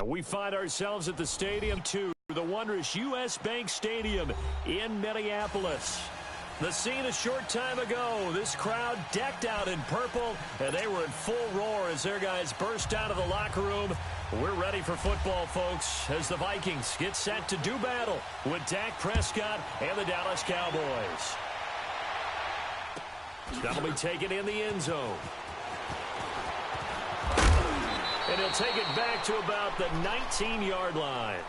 And we find ourselves at the Stadium 2, the wondrous U.S. Bank Stadium in Minneapolis. The scene a short time ago, this crowd decked out in purple, and they were in full roar as their guys burst out of the locker room. We're ready for football, folks, as the Vikings get set to do battle with Dak Prescott and the Dallas Cowboys. That'll be taken in the end zone. And he'll take it back to about the 19-yard line.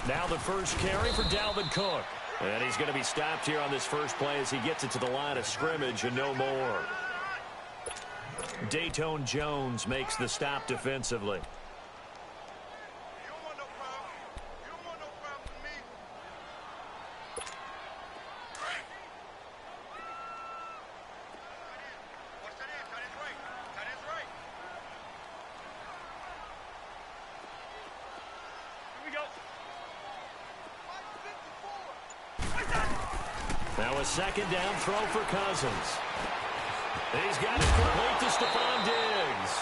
Now the first carry for Dalvin Cook. And he's going to be stopped here on this first play as he gets it to the line of scrimmage and no more. Dayton Jones makes the stop defensively. Now a second down throw for Cousins. He's got it complete to Stephon Diggs.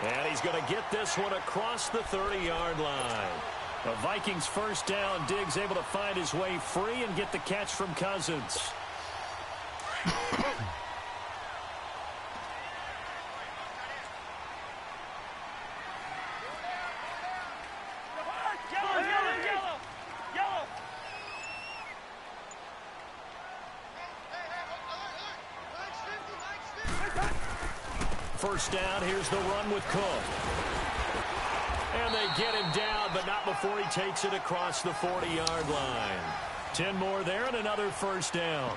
And he's going to get this one across the 30-yard line. The Vikings first down. Diggs able to find his way free and get the catch from Cousins. First down, here's the run with Cook. And they get him down, but not before he takes it across the 40-yard line. 10 more there and another first down.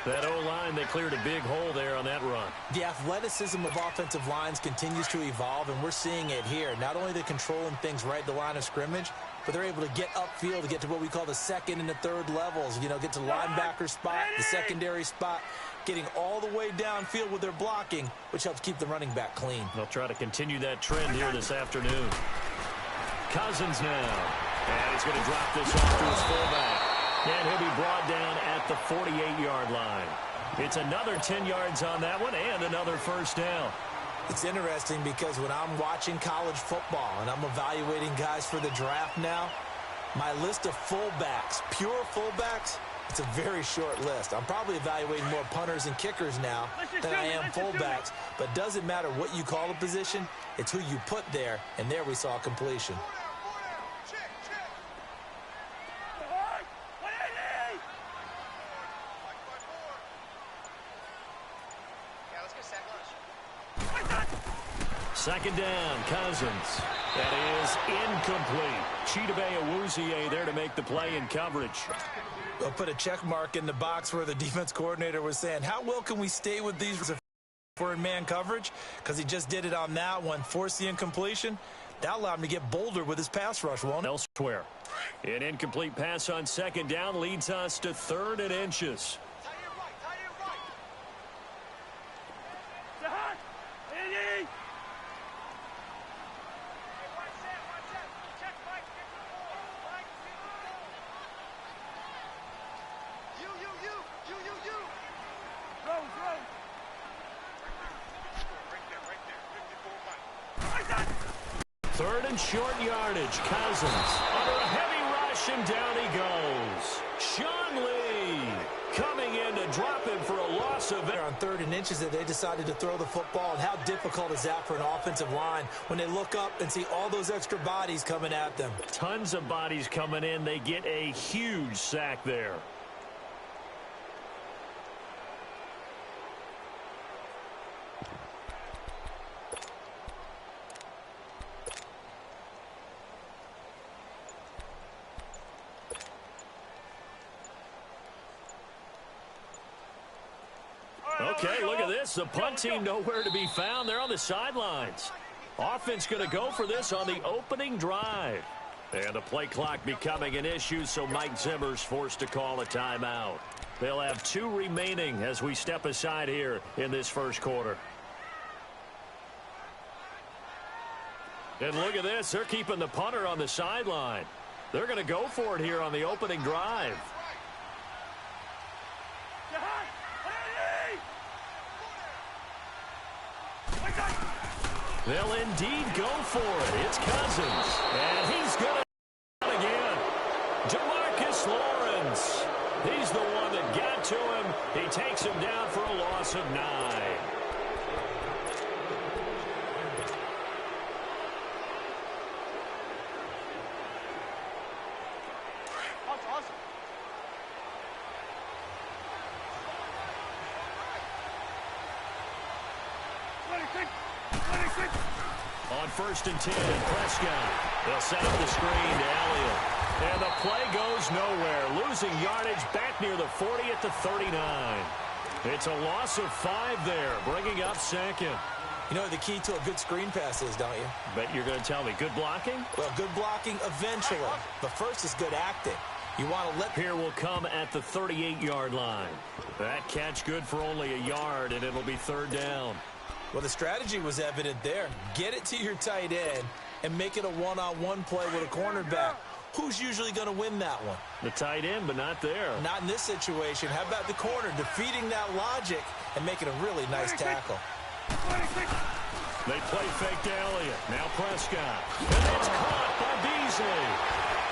That O-line, they cleared a big hole there on that run. The athleticism of offensive lines continues to evolve, and we're seeing it here. Not only they're controlling things right at the line of scrimmage, but they're able to get upfield to get to what we call the second and the third levels. You know, get to the linebacker spot, the secondary spot, getting all the way downfield with their blocking, which helps keep the running back clean. They'll try to continue that trend here this afternoon. Cousins now. And he's going to drop this off to his fullback. And he'll be brought down at the 48-yard line. It's another 10 yards on that one and another first down. It's interesting because when I'm watching college football and I'm evaluating guys for the draft now, my list of fullbacks, pure fullbacks, it's a very short list. I'm probably evaluating more punters and kickers now than I am fullbacks. But it doesn't matter what you call a position, it's who you put there, and there we saw completion. Second down, Cousins. That is incomplete. Chidobe Awuzie there to make the play in coverage. We'll put a check mark in the box where the defense coordinator was saying, how well can we stay with these if we're in man coverage? Because he just did it on that one, forced the incompletion. That allowed him to get bolder with his pass rush, won't it? Elsewhere. An incomplete pass on second down leads us to 3rd and inches. Third and short yardage. Cousins under a heavy rush, and down he goes. Sean Lee coming in to drop him for a loss of on 3rd and inches that they decided to throw the football. And how difficult is that for an offensive line when they look up and see all those extra bodies coming at them? Tons of bodies coming in. They get a huge sack there. Okay, look at this. The punt team nowhere to be found. They're on the sidelines. Offense going to go for this on the opening drive. And the play clock becoming an issue, so Mike Zimmer's forced to call a timeout. They'll have 2 remaining as we step aside here in this first quarter. And look at this. They're keeping the punter on the sideline. They're going to go for it here on the opening drive. They'll indeed go for it. It's Cousins. And he's going to again. Demarcus Lawrence. He's the one that got to him. He takes him down for a loss of 9. On 1st and 10, Prescott. They'll set up the screen to Elliott. And the play goes nowhere. Losing yardage back near the 40 at the 39. It's a loss of 5 there, bringing up 2nd. You know what the key to a good screen pass is, don't you? Bet you're going to tell me. Good blocking? Well, good blocking eventually. But first is good acting. You want to let... Here will come at the 38-yard line. That catch good for only a yard, and it'll be 3rd down. Well, the strategy was evident there. Get it to your tight end and make it a one-on-one play with a cornerback. Who's usually going to win that one? The tight end, but not there. Not in this situation. How about the corner defeating that logic and making a really nice tackle? They play fake to Elliott. Now Prescott. And it's caught by Beasley.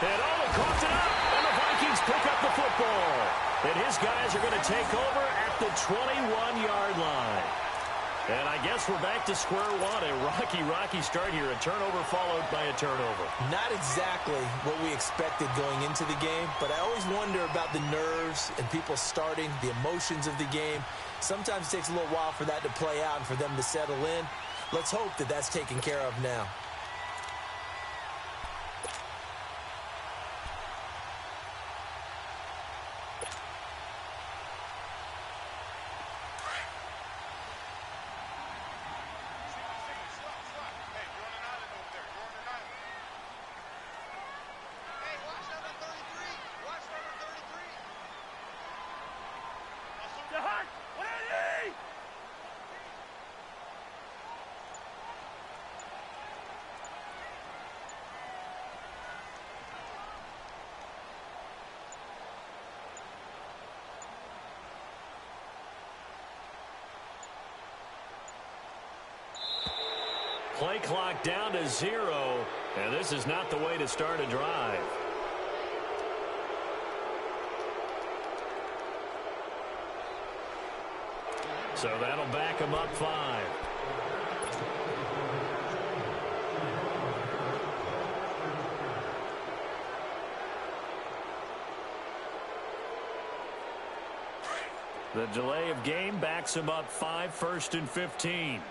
And he coughed it up. And the Vikings pick up the football. And his guys are going to take over at the 21-yard line. And I guess we're back to square one. A rocky start here. A turnover followed by a turnover. Not exactly what we expected going into the game, but I always wonder about the nerves and people starting, the emotions of the game. Sometimes it takes a little while for that to play out and for them to settle in. Let's hope that that's taken care of now. Play clock down to 0, and this is not the way to start a drive. So that'll back him up 5. The delay of game backs him up 5, 1st and 15.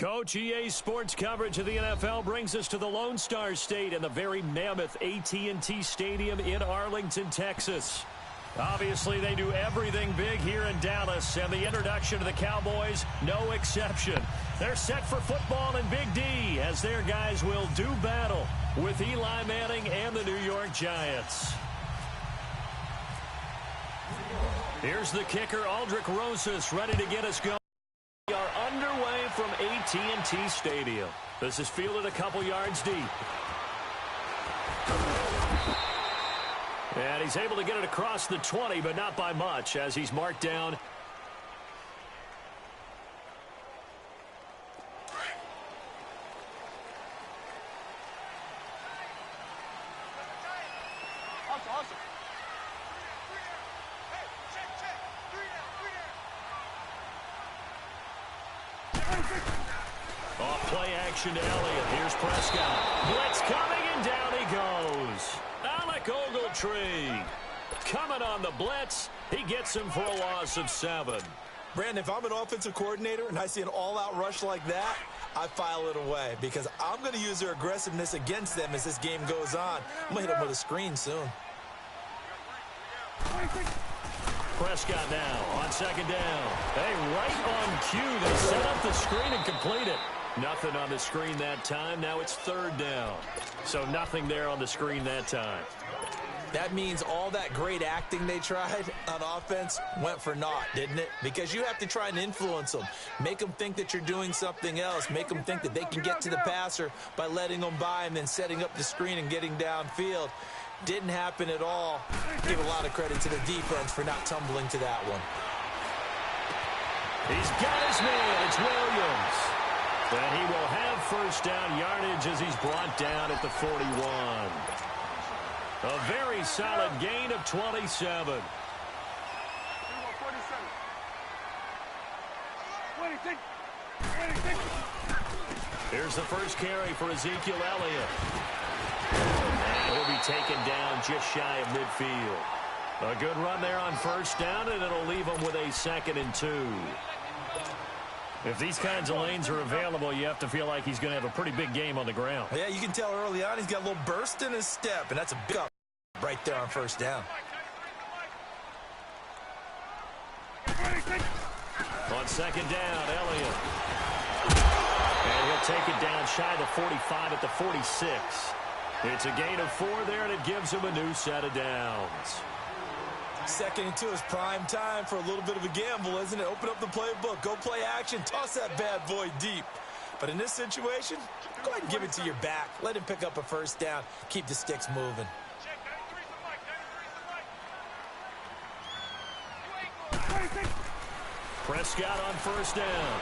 Coach, EA Sports coverage of the NFL brings us to the Lone Star State and the very mammoth AT&T Stadium in Arlington, Texas. Obviously, they do everything big here in Dallas, and the introduction to the Cowboys, no exception. They're set for football in Big D as their guys will do battle with Eli Manning and the New York Giants. Here's the kicker, Aldrich Rosas, ready to get us going. We are underway from AT&T Stadium. This is fielded a couple yards deep. And he's able to get it across the 20, but not by much as he's marked down. Off play action to Elliott. Here's Prescott. Blitz coming, and down he goes. Alec Ogletree coming on the blitz. He gets him for a loss of 7. Brandon, if I'm an offensive coordinator and I see an all-out rush like that, I file it away because I'm going to use their aggressiveness against them as this game goes on. I'm going to hit them with a screen soon. Prescott now on second down. Hey, right on cue. They set up the screen and complete it. Nothing on the screen that time. Now it's third down. So nothing there on the screen that time. That means all that great acting they tried on offense went for naught, didn't it? Because you have to try and influence them. Make them think that you're doing something else. Make them think that they can get to the passer by letting them by and then setting up the screen and getting downfield. Didn't happen at all. Give a lot of credit to the defense for not tumbling to that one. He's got his man. It's Williams. And he will have first down yardage as he's brought down at the 41. A very solid gain of 27. Here's the first carry for Ezekiel Elliott. And he'll be taken down just shy of midfield. A good run there on first down, and it'll leave him with a 2nd and 2. If these kinds of lanes are available, you have to feel like he's going to have a pretty big game on the ground. Yeah, you can tell early on he's got a little burst in his step, and that's a big up right there on first down. On second down, Elliott. And he'll take it down shy of the 45 at the 46. It's a gain of 4 there, and it gives him a new set of downs. 2nd and 2 is prime time for a little bit of a gamble, isn't it? Open up the playbook, go play action, toss that bad boy deep. But in this situation, go ahead and give it to your back. Let him pick up a first down. Keep the sticks moving. Prescott on first down.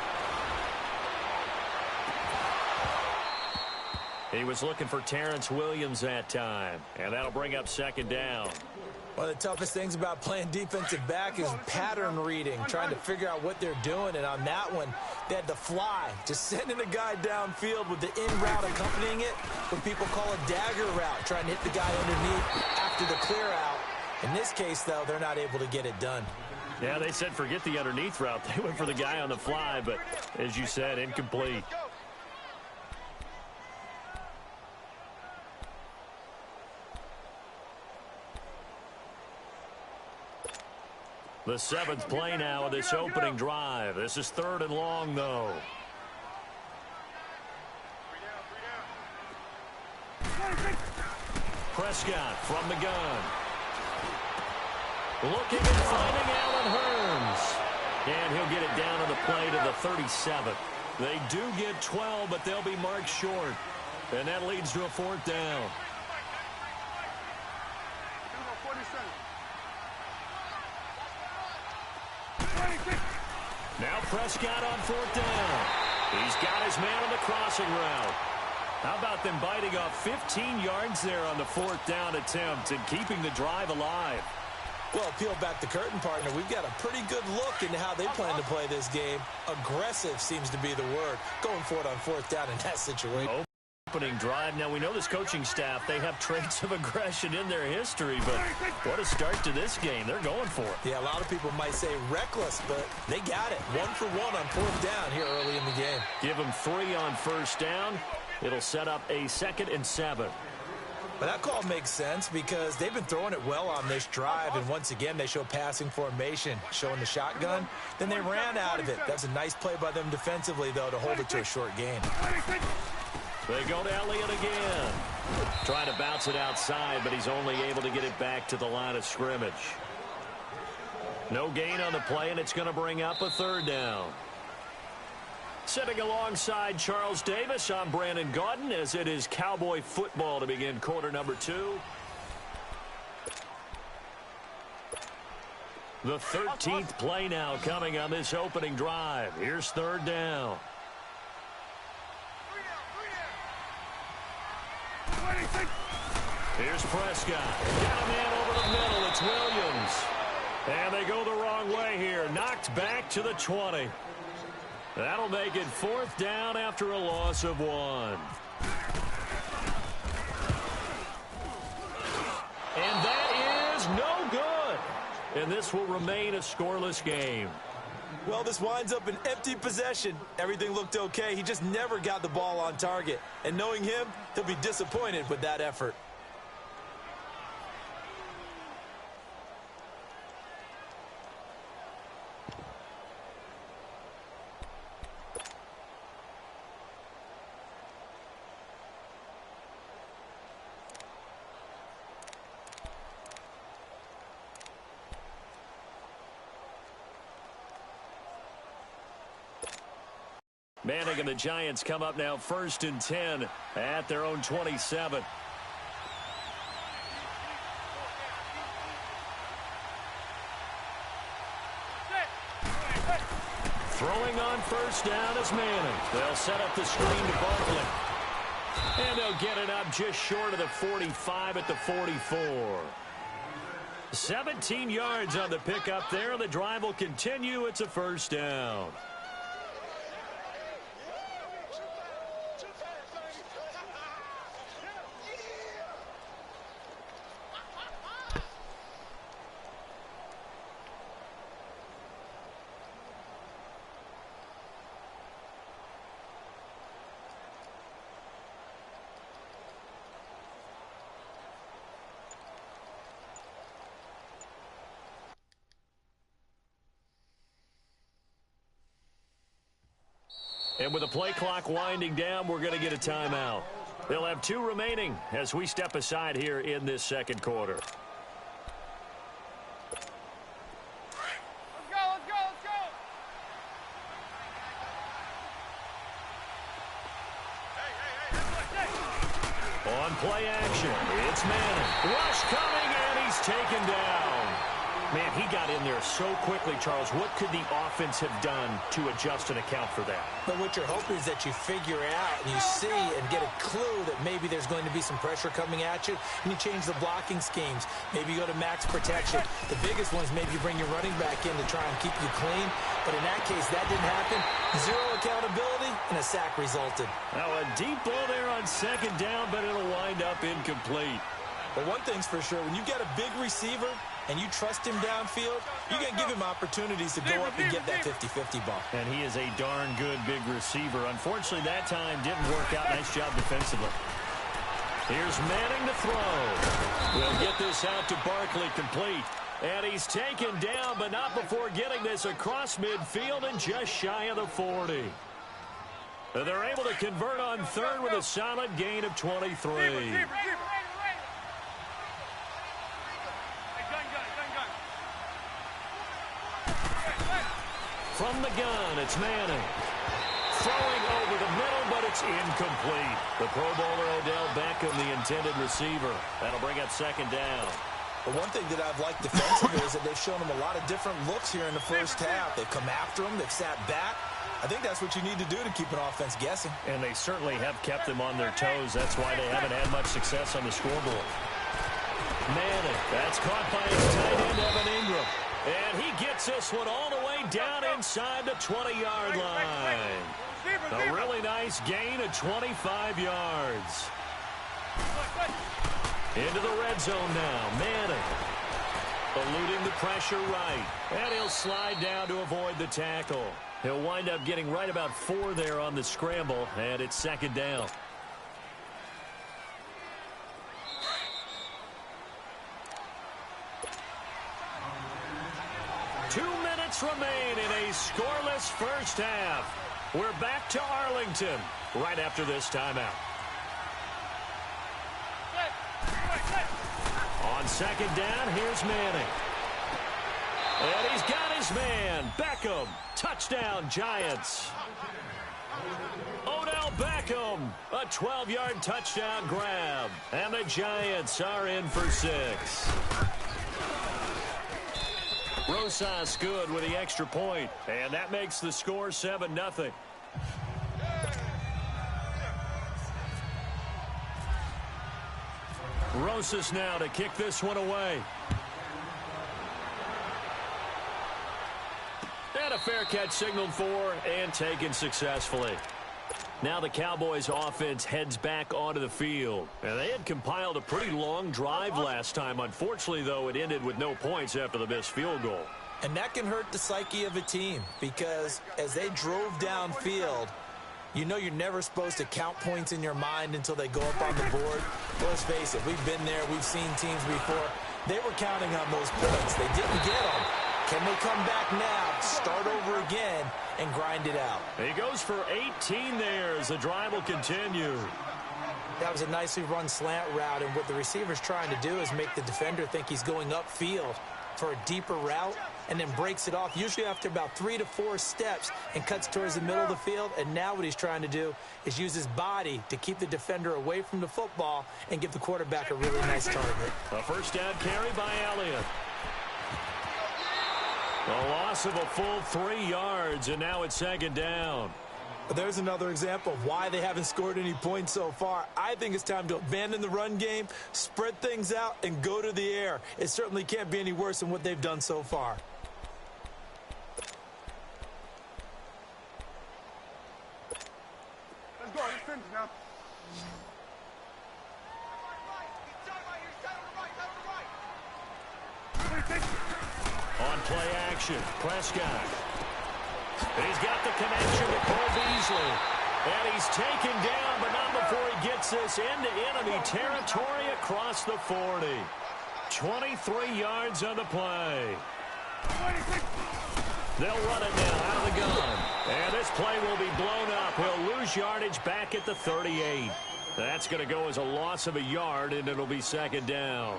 He was looking for Terrence Williams that time, and that'll bring up second down. One of the toughest things about playing defensive back is pattern reading, trying to figure out what they're doing. And on that one, they had to fly, just sending a guy downfield with the in route accompanying it, what people call a dagger route, trying to hit the guy underneath after the clear out. In this case, though, they're not able to get it done. Yeah, they said forget the underneath route. They went for the guy on the fly, but as you said, incomplete. The 7th play now of this opening drive. This is 3rd and long, though. Prescott from the gun. Looking and finding Allen Hurns. And he'll get it down on the play to the 37. They do get 12, but they'll be marked short. And that leads to a 4th down. Now Prescott on 4th down. He's got his man on the crossing route. How about them biting off 15 yards there on the 4th down attempt and keeping the drive alive? Well, peel back the curtain, partner. We've got a pretty good look into how they plan to play this game. Aggressive seems to be the word. Going for it on 4th down in that situation. opening drive. Now, we know this coaching staff, they have traits of aggression in their history, but what a start to this game. They're going for it. Yeah, a lot of people might say reckless, but they got it. 1 for 1 on 4th down here early in the game. Give them 3 on 1st down. It'll set up a 2nd and 7. But that call makes sense because they've been throwing it well on this drive, and once again, they show passing formation, showing the shotgun. Then they ran out of it. That's a nice play by them defensively, though, to hold it to a short gain. They go to Elliott again. Trying to bounce it outside, but he's only able to get it back to the line of scrimmage. No gain on the play, and it's going to bring up a 3rd down. Sitting alongside Charles Davis, I'm Brandon Gaudin, as it is Cowboy football to begin quarter number 2. The 13th play now coming on this opening drive. Here's 3rd down. Here's Prescott. Got a man over the middle. It's Williams. And they go the wrong way here. Knocked back to the 20. That'll make it 4th down after a loss of 1. And that is no good. And this will remain a scoreless game. Well, this winds up an empty possession. Everything looked okay. He just never got the ball on target. And knowing him, he'll be disappointed with that effort. Manning and the Giants come up now 1st and 10 at their own 27. Throwing on 1st down is Manning. They'll set up the screen to Barkley. And they'll get it up just short of the 45 at the 44. 17 yards on the pickup there. The drive will continue. It's a 1st down. And with the play clock winding down, we're going to get a timeout. They'll have 2 remaining as we step aside here in this 2nd quarter. Let's go, let's go, let's go! On play action, it's Manning. Rush coming, and he's taken down. Man, he got in there so quickly, Charles. What could the offense have done to adjust and account for that? But what you're hoping is that you figure out and you see and get a clue that maybe there's going to be some pressure coming at you, and you change the blocking schemes. Maybe you go to max protection. The biggest one is maybe you bring your running back in to try and keep you clean. But in that case, that didn't happen. 0 accountability, and a sack resulted. Now, a deep ball there on 2nd down, but it'll wind up incomplete. But one thing's for sure, when you got a big receiver and you trust him downfield, you can give him opportunities to go up and get that 50-50 ball. And he is a darn good big receiver. Unfortunately, that time didn't work out. Nice job defensively. Here's Manning to throw. We'll get this out to Barkley complete. And he's taken down, but not before getting this across midfield and just shy of the 40. They're able to convert on 3rd with a solid gain of 23. From the gun, it's Manning. Throwing over the middle, but it's incomplete. The Pro Bowler Odell Beckham, the intended receiver. That'll bring up 2nd down. But one thing that I've liked defensively is that they've shown him a lot of different looks here in the 1st half. They've come after him. They've sat back. I think that's what you need to do to keep an offense guessing. And they certainly have kept them on their toes. That's why they haven't had much success on the scoreboard. Manning, that's caught by his tight end, Evan Ingram. And he gets this one all the way down inside the 20-yard line. A really nice gain of 25 yards. Into the red zone now. Manning eluding the pressure right. And he'll slide down to avoid the tackle. He'll wind up getting right about 4 there on the scramble, and it's second down. Remain in a scoreless first half. We're back to Arlington right after this timeout. On second down, here's Manning. And he's got his man, Beckham. Touchdown, Giants. Odell Beckham, a 12-yard touchdown grab. And the Giants are in for 6. Rosas good with the extra point, and that makes the score 7-0. Rosas now to kick this one away. And a fair catch signaled for and taken successfully. Now the Cowboys offense heads back onto the field. And they had compiled a pretty long drive last time. Unfortunately, though, it ended with no points after the missed field goal. And that can hurt the psyche of a team because as they drove downfield, you know you're never supposed to count points in your mind until they go up on the board. Well, let's face it, we've been there. We've seen teams before. They were counting on those points. They didn't get them. Can they come back now, start over again, and grind it out? He goes for 18 there as the drive will continue. That was a nicely run slant route, and what the receiver's trying to do is make the defender think he's going upfield for a deeper route and then breaks it off, usually after about 3 to 4 steps, and cuts towards the middle of the field. And now what he's trying to do is use his body to keep the defender away from the football and give the quarterback a really nice target. A first down carry by Elliott. A loss of a full 3 yards, and now it's second down. There's another example of why they haven't scored any points so far. I think it's time to abandon the run game, spread things out, and go to the air. It certainly can't be any worse than what they've done so far. Let's go. Let's finish now. On play action, Prescott. He's got the connection to Cole Beasley. And he's taken down, but not before he gets this into enemy territory across the 40. 23 yards on the play. They'll run it now out of the gun. And this play will be blown up. He'll lose yardage back at the 38. That's going to go as a loss of a yard, and it'll be second down.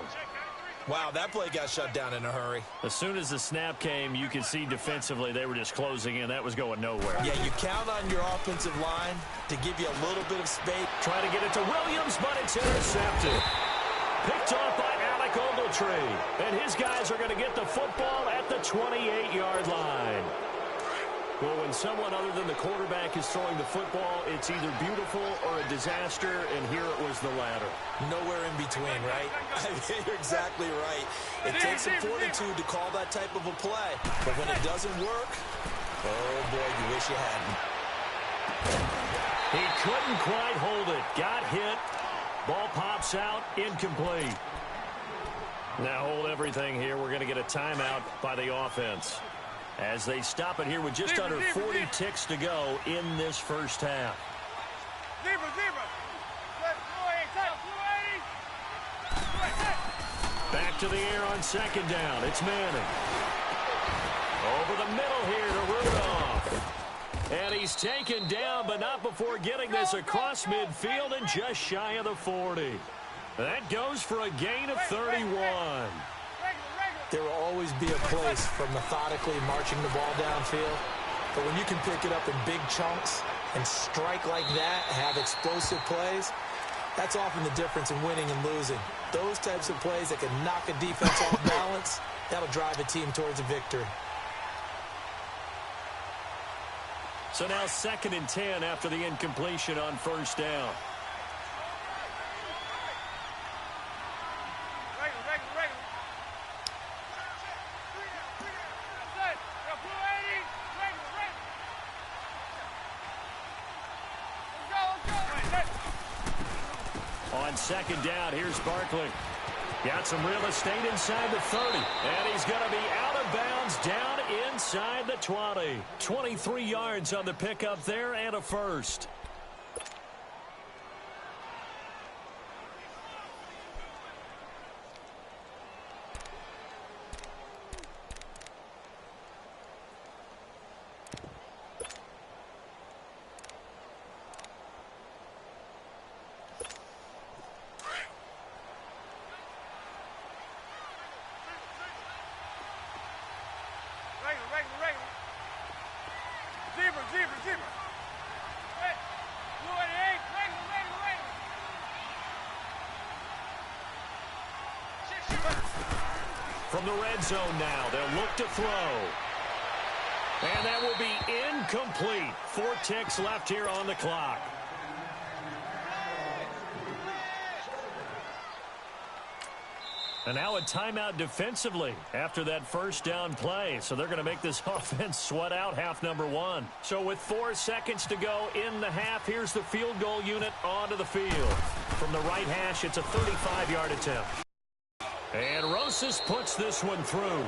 Wow, that play got shut down in a hurry. As soon as the snap came, you could see defensively they were just closing in. That was going nowhere. Yeah, you count on your offensive line to give you a little bit of space. Trying to get it to Williams, but it's intercepted. Picked off by Alec Ogletree. And his guys are going to get the football at the 28-yard line. Well, when someone other than the quarterback is throwing the football, it's either beautiful or a disaster, and here it was the latter. Nowhere in between, right? You're exactly right. It takes some fortitude to call that type of a play. But when it doesn't work, oh, boy, you wish you hadn't. He couldn't quite hold it. Got hit. Ball pops out. Incomplete. Now hold everything here. We're going to get a timeout by the offense as they stop it here with just under 40 ticks to go in this first half. Back to the air on second down. It's Manning. Over the middle here to Rudolph. And he's taken down, but not before getting this across midfield and just shy of the 40. That goes for a gain of 31. There will always be a place for methodically marching the ball downfield. But when you can pick it up in big chunks and strike like that, have explosive plays, that's often the difference in winning and losing. Those types of plays that can knock a defense off balance, that'll drive a team towards a victory. So now 2nd and 10 after the incompletion on first down. second down. Here's Barkley. Got some real estate inside the 30. And he's going to be out of bounds down inside the 20. 23 yards on the pickup there and a first. From the red zone now, they'll look to throw. And that will be incomplete. 4 ticks left here on the clock. And now a timeout defensively after that first down play. So they're going to make this offense sweat out half number 1. So with 4 seconds to go in the half, here's the field goal unit onto the field. From the right hash, it's a 35-yard attempt. And Rosas puts this one through.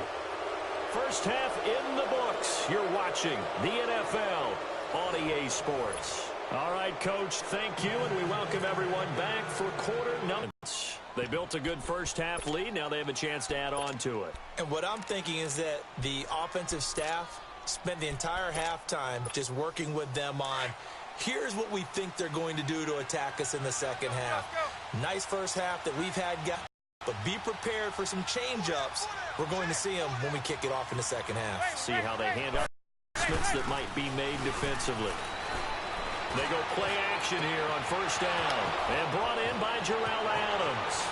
First half in the books. You're watching the NFL on EA Sports. All right, Coach, thank you, and we welcome everyone back for quarter number. They built a good first half lead. Now they have a chance to add on to it. And what I'm thinking is that the offensive staff spent the entire halftime just working with them on, here's what we think they're going to do to attack us in the second half. Nice first half that we've had, but be prepared for some change-ups. We're going to see them when we kick it off in the second half. See how they hand out adjustments that might be made defensively. They go play action here on first down. And brought in by Jarrell Adams.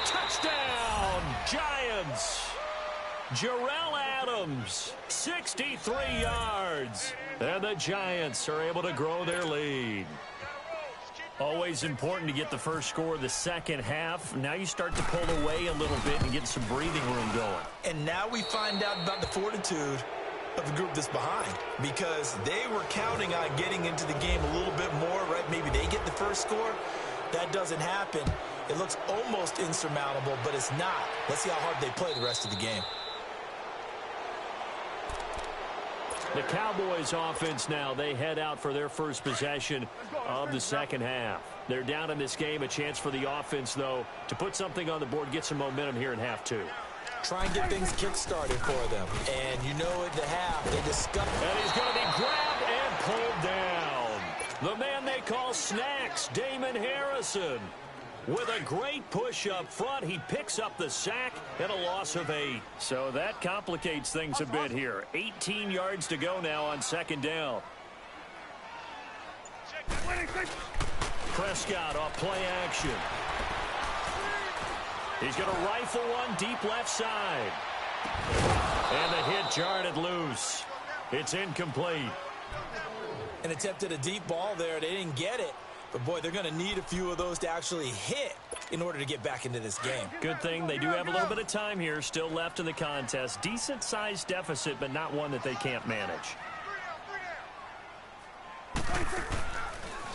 Touchdown, Giants. Jarrell Adams, 63 yards. And the Giants are able to grow their lead. Always important to get the first score of the second half. Now you start to pull away a little bit and get some breathing room going. And now we find out about the fortitude of the group that's behind, because they were counting on getting into the game a little bit more, right? Maybe they get the first score. That doesn't happen. It looks almost insurmountable, but it's not. Let's see how hard they play the rest of the game. The Cowboys offense now, they head out for their first possession of the second half. They're down in this game. A chance for the offense, though, to put something on the board, get some momentum here in half 2. Try and get things kick-started for them. And you know at the half, they discover. And he's going to be grabbed and pulled down. The man they call Snacks, Damon Harrison. With a great push up front, he picks up the sack and a loss of 8. So that complicates things a bit here. 18 yards to go now on second down. Prescott off play action. He's going to rifle one deep left side. And the hit jarred it loose. It's incomplete. An attempt at a deep ball there. They didn't get it. But, boy, they're going to need a few of those to actually hit in order to get back into this game. Good thing they do have a little bit of time here still left in the contest. Decent-sized deficit, but not one that they can't manage.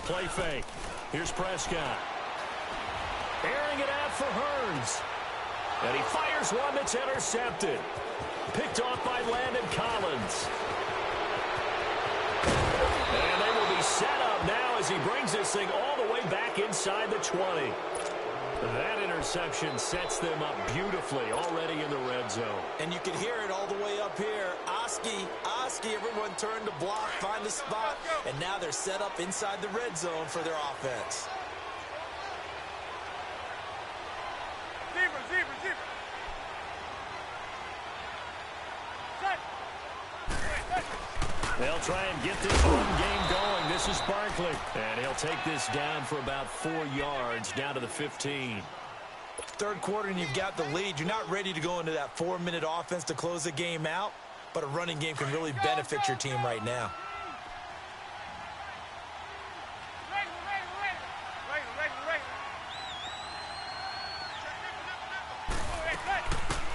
Play fake. Here's Prescott. Airing it out for Hearns. And he fires one that's intercepted. Picked off by Landon Collins. And they will be set up now as he brings this thing all the way back inside the 20. That interception sets them up beautifully already in the red zone. And you can hear it all the way up here. Oski, everyone turned to block, find a spot, and now they're set up inside the red zone for their offense. They'll try and get this run game going. This is Barkley. And he'll take this down for about 4 yards, down to the 15. Third quarter and you've got the lead. You're not ready to go into that 4-minute offense to close the game out, but a running game can really benefit your team right now.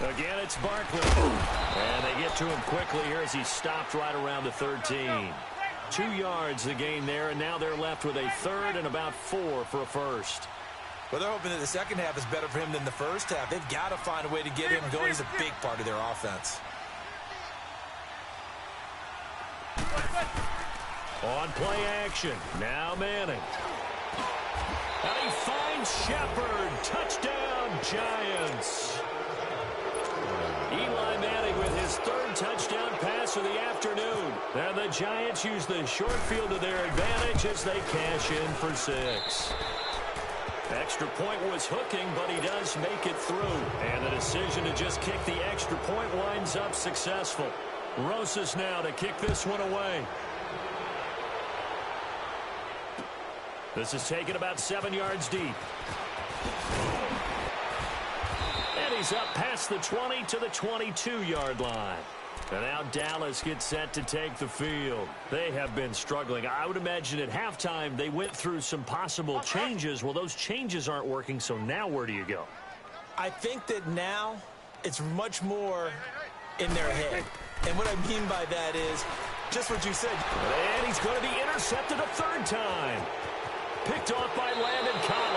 Again, it's Barkley. And they get to him quickly here as he stopped right around the 13. 2 yards the gain there, and now they're left with a third and about 4 for a first. Well, they're hoping that the second half is better for him than the first half. They've got to find a way to get him going. He's a big part of their offense. On play action, now Manning. And he finds Shepard. Touchdown, Giants. Eli Manning with his third touchdown pass of the afternoon. And the Giants use the short field to their advantage as they cash in for 6. Extra point was hooking, but he does make it through. And the decision to just kick the extra point winds up successful. Rosas now to kick this one away. This is taken about 7 yards deep. And he's up past the 20 to the 22-yard line. And now Dallas gets set to take the field. They have been struggling. I would imagine at halftime they went through some possible changes. Well, those changes aren't working, so now where do you go? I think that now it's much more in their head. And what I mean by that is just what you said. And he's going to be intercepted a third time. Picked off by Landon Cobb.